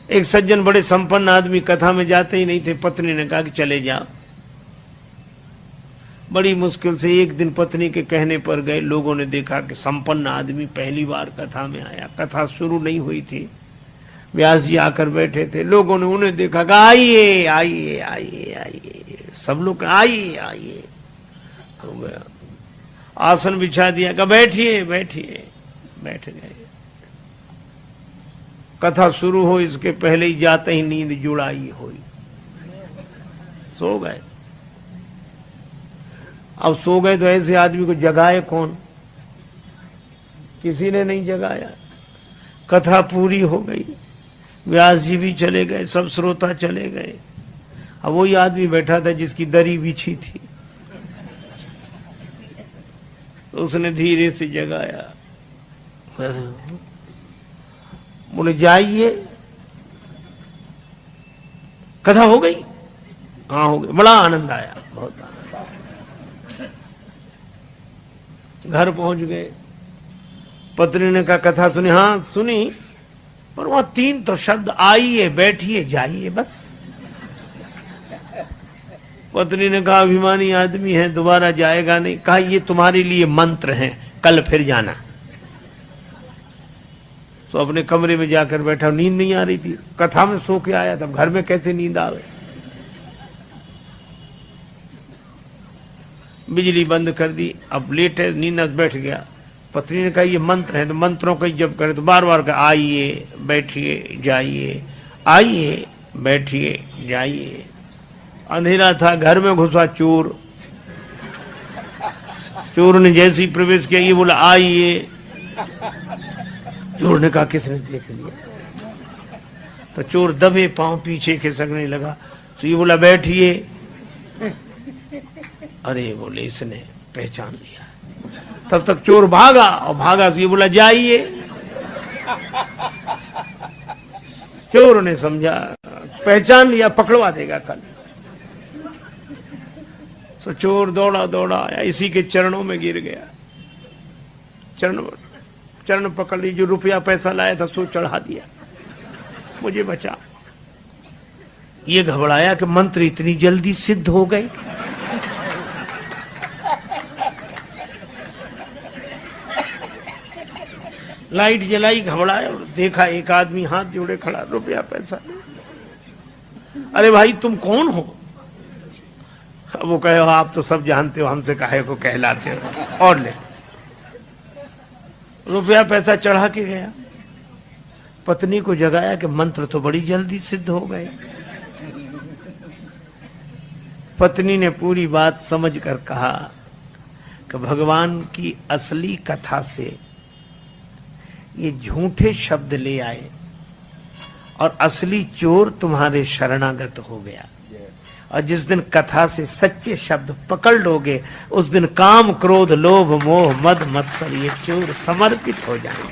एक सज्जन बड़े संपन्न आदमी कथा में जाते ही नहीं थे। पत्नी ने कहा कि चले जाओ। बड़ी मुश्किल से एक दिन पत्नी के कहने पर गए। लोगों ने देखा कि संपन्न आदमी पहली बार कथा में आया। कथा शुरू नहीं हुई थी, व्यास जी आकर बैठे थे। लोगों ने उन्हें देखा कि आइए आइए आइए आइए, सब लोग आइए आइए। हो गया, आसन बिछा दिया, कहा बैठिए बैठिए, बैठ गए। कथा शुरू हो इसके पहले ही जाते ही नींद जुड़ाई हुई, सो गए। अब सो गए तो ऐसे आदमी को जगाए कौन? किसी ने नहीं जगाया। कथा पूरी हो गई, व्यास जी भी चले गए, सब श्रोता चले गए। अब वही आदमी बैठा था जिसकी दरी बिछी थी, तो उसने धीरे से जगाया। बोले जाइए, कथा हो गई? हाँ हो गई। बड़ा आनंद आया, बहुत आनंद। घर पहुंच गए। पत्नी ने कहा कथा सुनी? हाँ सुनी, पर वहां 3 तो शब्द आइए बैठिए जाइए बस। पत्नी ने कहा अभिमानी आदमी है, दोबारा जाएगा नहीं। कहा ये तुम्हारे लिए मंत्र हैं, कल फिर जाना। तो अपने कमरे में जाकर बैठा, नींद नहीं आ रही थी, कथा में सो के आया, तब घर में कैसे नींद आवे। बिजली बंद कर दी, अब लेट है, नींद बैठ गया। पत्नी ने कहा ये मंत्र है, तो मंत्रों का जब करे तो बार बार कहा आइए बैठिए जाइए, आइए बैठिए जाइए। अंधेरा था, घर में घुसा चोर। चोर ने जैसे ही प्रवेश किया, ये बोला आइए। चोर ने कहा किसने देख लिया? तो चोर दबे पांव पीछे खिसकने लगा। तो ये बोला बैठिए। अरे बोले इसने पहचान लिया। तब तक चोर भागा, और भागा तो ये बोला जाइए। चोर ने समझा, पहचान लिया, पकड़वा देगा कल। तो चोर दौड़ा दौड़ा आया, इसी के चरणों में गिर गया। चरण पकड़ ली, जो रुपया पैसा लाया था सो चढ़ा दिया, मुझे बचा। ये घबराया कि मंत्र इतनी जल्दी सिद्ध हो गए। लाइट जलाई, घबराया, और देखा एक आदमी हाथ जोड़े खड़ा, रुपया पैसा। अरे भाई तुम कौन हो? वो कहे आप तो सब जानते हो, हमसे काहे को कहलाते हो, और ले। रुपया पैसा चढ़ा के गया। पत्नी को जगाया कि मंत्र तो बड़ी जल्दी सिद्ध हो गए। पत्नी ने पूरी बात समझ कर कहा कि भगवान की असली कथा से ये झूठे शब्द ले आए, और असली चोर तुम्हारे शरणागत हो गया। और जिस दिन कथा से सच्चे शब्द पकड़ लोगे, उस दिन काम क्रोध लोभ मोह मद मत्सर ये चोर समर्पित हो जाएंगे।